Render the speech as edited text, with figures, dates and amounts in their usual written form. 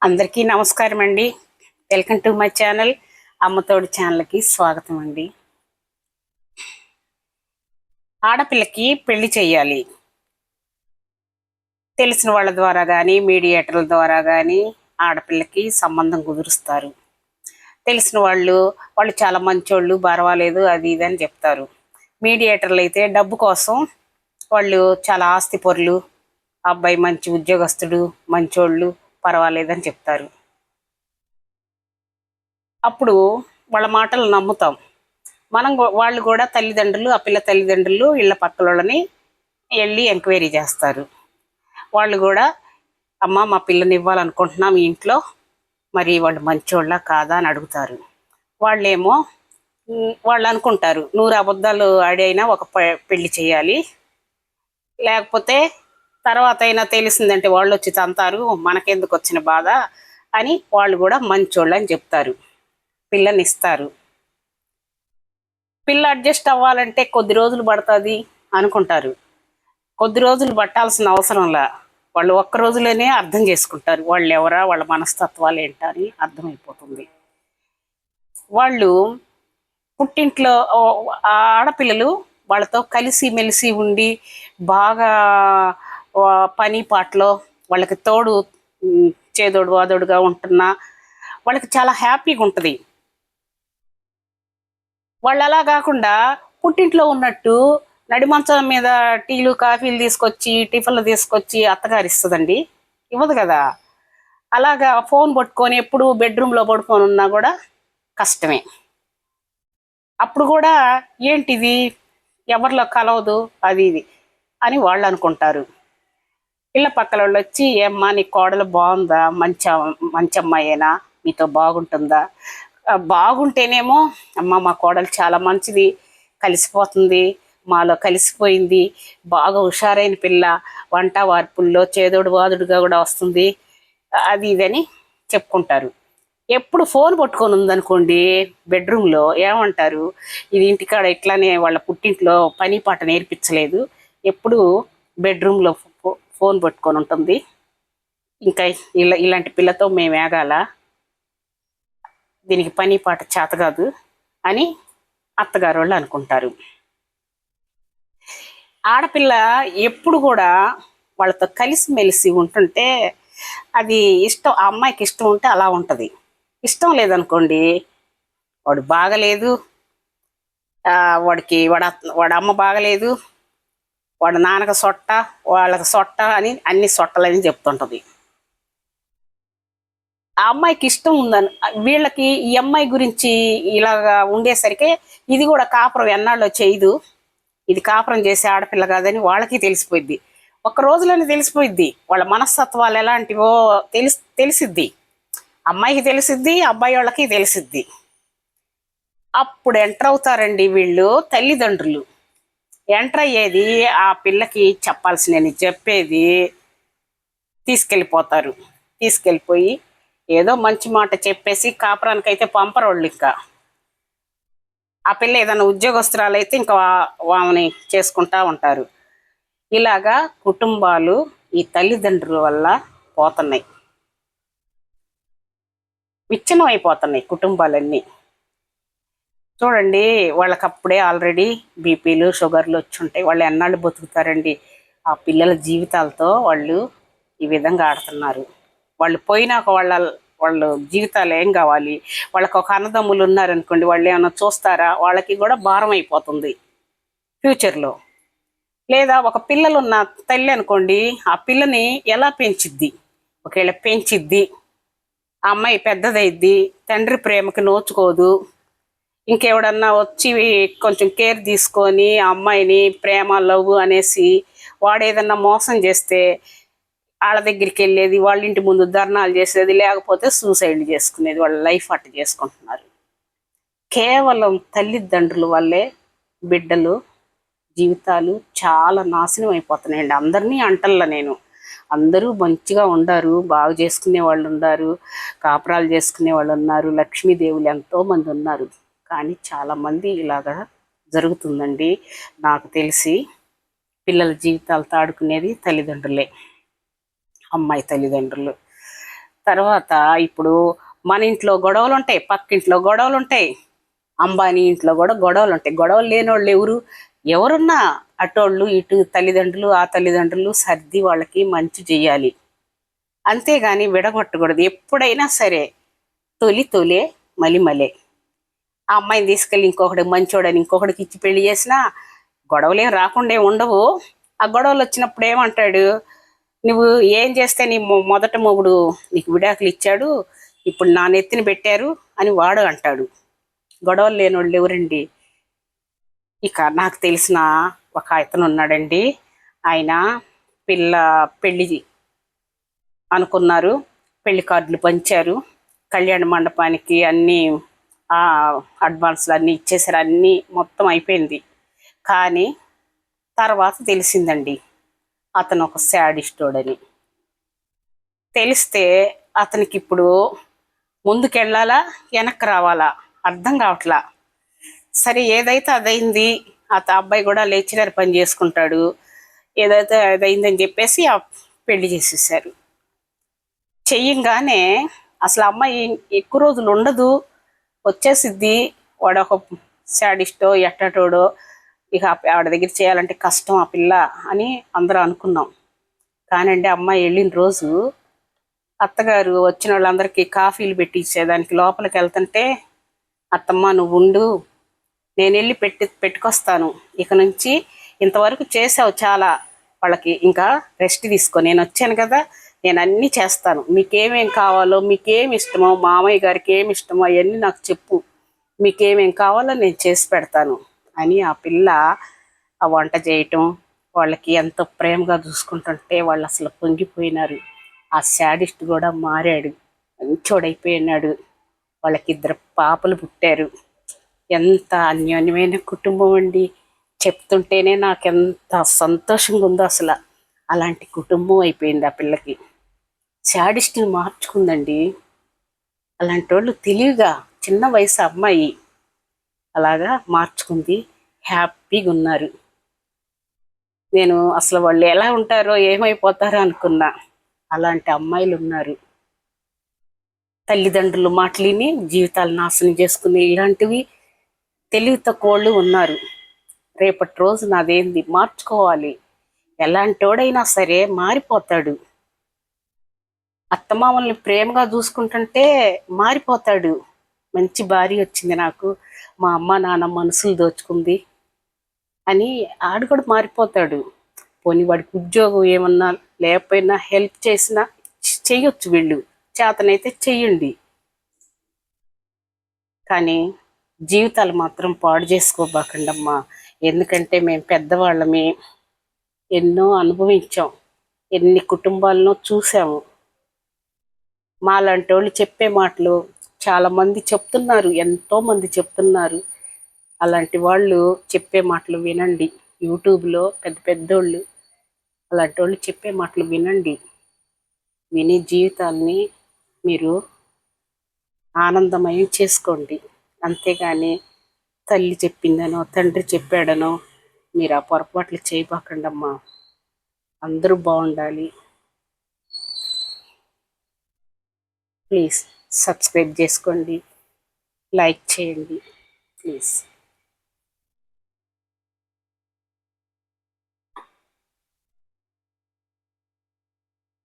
అందరికీ నమస్కారం అండి. Welcome to my channel. అమ్మతోడు ఛానల్కి స్వాగతం అండి. ఆడపిల్లకి పెళ్లి చేయాలి. తెలిసిన వాళ్ళ ద్వారా కానీ మీడియేటర్ల ద్వారా కానీ ఆడపిల్లకి సంబంధం కుదురుస్తారు. తెలిసిన వాళ్ళు చాలా మంచోళ్ళు, పర్వాలేదు అది ఇది అని చెప్తారు. మీడియేటర్లు అయితే డబ్బు కోసం వాళ్ళు చాలా ఆస్తిపరులు, అబ్బాయి మంచి ఉద్యోగస్తుడు, మంచోళ్ళు, పర్వాలేదని చెప్తారు. అప్పుడు వాళ్ళ మాటలు నమ్ముతాం. వాళ్ళు కూడా తల్లిదండ్రులు, ఆ పిల్ల తల్లిదండ్రులు ఇళ్ళ పక్కలోళ్ళని వెళ్ళి ఎంక్వైరీ చేస్తారు. వాళ్ళు కూడా అమ్మ మా పిల్లని ఇవ్వాలనుకుంటున్నాం మీ ఇంట్లో, మరి వాళ్ళు మంచోళ్ళ కాదా అని అడుగుతారు. వాళ్ళేమో వాళ్ళు అనుకుంటారు 100 అబద్ధాలు ఆడైనా ఒక పెళ్లి చేయాలి, లేకపోతే తర్వాత అయినా తెలిసిందంటే వాళ్ళు వచ్చి తంతారు, మనకెందుకు వచ్చిన బాధ అని వాళ్ళు కూడా మంచోళ్ళు అని చెప్తారు. పిల్లని ఇస్తారు. పిల్ల అడ్జస్ట్ అవ్వాలంటే కొద్ది రోజులు పడుతుంది అనుకుంటారు. కొద్ది రోజులు పట్టాల్సిన అవసరంలా, వాళ్ళు ఒక్క రోజులోనే అర్థం చేసుకుంటారు వాళ్ళు ఎవరా, వాళ్ళ మనస్తత్వాలు ఏంటా అని అర్థమైపోతుంది. వాళ్ళు పుట్టింట్లో ఆడపిల్లలు వాళ్ళతో కలిసి మెలిసి ఉండి బాగా పని పాటలో వాళ్ళకి తోడు చేదోడు వాదోడుగా ఉంటున్నా వాళ్ళకి చాలా హ్యాపీగా ఉంటుంది. వాళ్ళు అలా కాకుండా పుట్టింట్లో ఉన్నట్టు నడిమంచం మీద టీలు కాఫీలు తీసుకొచ్చి టిఫిన్లు తీసుకొచ్చి అత్తగారు ఇస్తుందండి, ఇవ్వదు కదా. అలాగా ఫోన్ పట్టుకొని ఎప్పుడు బెడ్రూమ్లో పడుకొని ఉన్నా కూడా కష్టమే. అప్పుడు కూడా ఏంటిది ఎవరిలో కలవదు అది ఇది అని వాళ్ళు అనుకుంటారు. ఇళ్ళ పక్కల వాళ్ళు వచ్చి ఏమ్మా నీ కోడలు బాగుందా, మంచి అమ్మాయేనా, మీతో బాగుంటుందా, బాగుంటేనేమో అమ్మ మా కోడలు చాలా మంచిది, కలిసిపోతుంది, మాలో కలిసిపోయింది, బాగా హుషారైన పిల్ల, వంట వార్పుల్లో చేదోడు వాదుడుగా కూడా వస్తుంది, అది ఇదని చెప్పుకుంటారు. ఎప్పుడు ఫోన్ పట్టుకొని ఉందనుకోండి బెడ్రూమ్లో ఏమంటారు, ఇది ఇంటికాడ ఇట్లానే వాళ్ళ పుట్టింట్లో పని పాట నేర్పించలేదు, ఎప్పుడు బెడ్రూమ్లో ఫోన్ పట్టుకొని ఉంటుంది, ఇంకా ఇలాంటి పిల్లతో మేము ఏగాల, దీనికి పని పాట చేత కాదు అని అత్తగారు వాళ్ళు అనుకుంటారు. ఆడపిల్ల ఎప్పుడు కూడా వాళ్ళతో కలిసిమెలిసి ఉంటుంటే అది ఇష్టం, ఆ అమ్మాయికి ఇష్టం ఉంటే అలా ఉంటుంది. ఇష్టం లేదనుకోండి, వాడు బాగలేదు, వాడి అమ్మ బాగలేదు, వాడు నాన్నకు సొట్ట, వాళ్ళకి సొట్ట అని అన్ని సొట్టలని చెప్తుంటుంది. ఆ అమ్మాయికి ఇష్టం ఉందని వీళ్ళకి ఈ అమ్మాయి గురించి ఇలాగా ఉండేసరికి ఇది కూడా కాపురం ఎన్నాళ్ళో చేయదు, ఇది కాపురం చేసే ఆడపిల్ల కాదని వాళ్ళకి తెలిసిపోయిద్ది. ఒక్క రోజులోనే తెలిసిపోయిద్ది వాళ్ళ మనస్తత్వాలు ఎలాంటివో తెలిసిద్ది. అమ్మాయికి తెలిసిద్ది, అబ్బాయి వాళ్ళకి తెలిసిద్ది. అప్పుడు ఎంటర్ అవుతారండి వీళ్ళు తల్లిదండ్రులు. ఎంటర్ అయ్యేది ఆ పిల్లకి చెప్పాల్సిన చెప్పేది తీసుకెళ్ళిపోతారు. తీసుకెళ్ళిపోయి ఏదో మంచి మాట చెప్పేసి కాపురానికైతే పంపరోళ్ళు. ఇంకా ఆ పిల్ల ఏదైనా ఉద్యోగస్తురాలైతే ఇంకా ఆమెని చేసుకుంటా ఉంటారు. ఇలాగా కుటుంబాలు ఈ తల్లిదండ్రుల వల్ల పోతున్నాయి, విచ్ఛిన్నం అయిపోతున్నాయి కుటుంబాలన్నీ. చూడండి వాళ్ళకి అప్పుడే ఆల్రెడీ బీపీలు షుగర్లు వచ్చి ఉంటాయి, వాళ్ళు ఎన్నాళ్ళు బతుకుతారండి. ఆ పిల్లల జీవితాలతో వాళ్ళు ఈ విధంగా ఆడుతున్నారు. వాళ్ళు పోయినాక వాళ్ళు జీవితాలు ఏం కావాలి, వాళ్ళకి ఒక అన్నదమ్ములు ఉన్నారనుకోండి, వాళ్ళు ఏమైనా చూస్తారా, వాళ్ళకి కూడా భారం అయిపోతుంది ఫ్యూచర్లో. లేదా ఒక పిల్లలున్న తల్లి అనుకోండి, ఆ పిల్లని ఎలా పెంచిద్ది, ఒకవేళ పెంచిద్ది, ఆ అమ్మాయి పెద్దదైద్ది, తండ్రి ప్రేమకి నోచుకోదు, ఇంకెవడన్నా వచ్చి కొంచెం కేర్ తీసుకొని ఆ అమ్మాయిని ప్రేమ లవ్ అనేసి వాడు ఏదన్నా మోసం చేస్తే వాళ్ళ దగ్గరికి వెళ్ళేది, వాళ్ళ ఇంటి ముందు ధర్నాలు చేసేది, లేకపోతే సూసైడ్ చేసుకునేది, వాళ్ళ లైఫ్ అట్ట చేసుకుంటున్నారు. కేవలం తల్లిదండ్రుల వల్లే బిడ్డలు జీవితాలు చాలా నాశనం అయిపోతున్నాయండి. అందరినీ అంటల్లా నేను, అందరూ మంచిగా ఉండారు, బాగు చేసుకునే వాళ్ళు ఉన్నారు, కాపురాలు చేసుకునే వాళ్ళు ఉన్నారు, లక్ష్మీదేవులు ఎంతోమంది ఉన్నారు. కానీ చాలామంది ఇలాగా జరుగుతుందండి. నాకు తెలిసి పిల్లల జీవితాలతో ఆడుకునేది తల్లిదండ్రులే, అమ్మాయి తల్లిదండ్రులు. తర్వాత ఇప్పుడు మన ఇంట్లో గొడవలు ఉంటాయి, పక్కింట్లో గొడవలు ఉంటాయి, అంబానీ ఇంట్లో కూడా గొడవలు ఉంటాయి. గొడవలు లేని వాళ్ళు ఎవరున్నా అటోళ్ళు ఇటు తల్లిదండ్రులు ఆ తల్లిదండ్రులు సర్ది వాళ్ళకి మంచి చేయాలి. అంతేగాని విడగొట్టకూడదు. ఎప్పుడైనా సరే తొలే మలిమలే. ఆ అమ్మాయిని తీసుకెళ్ళి ఇంకొకటి మంచోడని ఇంకొకటికి ఇచ్చి పెళ్లి చేసినా గొడవలేం రాకుండా ఉండవు. ఆ గొడవలు వచ్చినప్పుడు ఏమంటాడు, నువ్వు ఏం చేస్తే నీ మొదట మొగుడు నీకు విడాకులు ఇచ్చాడు, ఇప్పుడు నా నెత్తిన పెట్టారు అని వాడు అంటాడు. గొడవలు లేని వాళ్ళు ఎవరండి? ఇక నాకు తెలిసిన ఒక అతను ఉన్నాడండి. ఆయన పెళ్లి అనుకున్నారు, పెళ్లి కార్డులు పంచారు, కళ్యాణ మండపానికి అన్నీ అడ్వాన్స్లు అన్నీ ఇచ్చేసారు, అన్నీ మొత్తం అయిపోయింది. కానీ తర్వాత తెలిసిందండి అతను ఒక శాడిస్టోడని. తెలిస్తే అతనికి ఇప్పుడు ముందుకెళ్ళాలా వెనక్కి రావాలా అర్థం కావట్లా. సరే ఏదైతే అదైంది, అబ్బాయి కూడా లెక్చరర్ పని చేసుకుంటాడు, ఏదైతే అదైందని చెప్పేసి ఆ పెళ్లి చేసేసారు. చెయ్యంగానే అసలు అమ్మాయి ఎక్కువ రోజులు ఉండదు, వచ్చేసిద్ది. వాడు ఒక శాడిస్టో ఎట్టటోడో, ఇక ఆవిడ దగ్గర చేయాలంటే కష్టం ఆ పిల్ల అని అందరూ అనుకున్నాం. కానండి అమ్మాయి వెళ్ళిన రోజు అత్తగారు వచ్చిన వాళ్ళందరికీ కాఫీలు పెట్టి ఇచ్చేదానికి లోపలికి వెళ్తుంటే, అత్తమ్మ నువ్వు ఉండు, నేను వెళ్ళి పెట్టుకొస్తాను, ఇక నుంచి ఇంతవరకు చేసావు చాలా, వాళ్ళకి ఇంకా రెస్ట్ తీసుకో, నేను వచ్చాను కదా, నేను అన్నీ చేస్తాను, మీకేమేం కావాలో మీకేమి ఇష్టమో మామయ్య గారికి ఏమి ఇష్టమో అవన్నీ నాకు చెప్పు, మీకేమేం కావాలో నేను చేసి పెడతాను అని ఆ పిల్ల ఆ వంట చేయటం, వాళ్ళకి ఎంతో ప్రేమగా చూసుకుంటుంటే వాళ్ళు అసలు పొంగిపోయినారు. ఆ శాడిస్ట్ కూడా మారాడు, మంచోడైపోయినాడు. వాళ్ళకి 2 పాపలు పుట్టారు. ఎంత అన్యోన్యమైన కుటుంబం అండి. చెప్తుంటేనే నాకెంత సంతోషంగా ఉందో అసలు. అలాంటి కుటుంబం అయిపోయింది ఆ పిల్లకి. శాడిస్ట్ని మార్చుకుందండి. అలాంటి వాళ్ళు తెలివిగా చిన్న వయసు అమ్మాయి అలాగా మార్చుకుంది, హ్యాపీగా ఉన్నారు. నేను అసలు వాళ్ళు ఎలా ఉంటారో ఏమైపోతారో అనుకున్నా. అలాంటి అమ్మాయిలు ఉన్నారు. తల్లిదండ్రులు మాటలిని జీవితాలు నాశనం చేసుకునే ఇలాంటివి తెలివి తక్కువ వాళ్ళు ఉన్నారు. రేపటి రోజు నాదేంది మార్చుకోవాలి. ఎలాంటోడైనా సరే మారిపోతాడు. అత్తమామల్ని ప్రేమగా చూసుకుంటుంటే మారిపోతాడు. మంచి భార్య వచ్చింది నాకు, మా అమ్మ నాన్న మనసులు దోచుకుంది అని ఆడు కూడా మారిపోతాడు. పోనీ వాడికి ఉద్యోగం ఏమన్నా లేకపోయినా హెల్ప్ చేసినా చెయ్యొచ్చు, వీళ్ళు చేతనైతే చెయ్యండి. కానీ జీవితాలు మాత్రం పాడు చేసుకోబాకండమ్మా. ఎందుకంటే మేము పెద్దవాళ్ళమే, ఎన్నో అనుభవించాం, ఎన్ని కుటుంబాలను చూసాము. మాలాంటి వాళ్ళు చెప్పే మాటలు చాలామంది చెప్తున్నారు, ఎంతోమంది చెప్తున్నారు. అలాంటి వాళ్ళు చెప్పే మాటలు వినండి. యూట్యూబ్లో పెద్ద పెద్దోళ్ళు అలాంటి వాళ్ళు చెప్పే మాటలు వినండి. విని జీవితాల్ని మీరు ఆనందమయం చేసుకోండి. అంతేగాని తల్లి చెప్పిందనో తండ్రి చెప్పాడనో మీరు ఆ పొరపాట్లు చేయబాకండమ్మా. అందరూ బాగుండాలి. ప్లీజ్ సబ్స్క్రైబ్ చేసుకోండి, లైక్ చేయండి ప్లీజ్.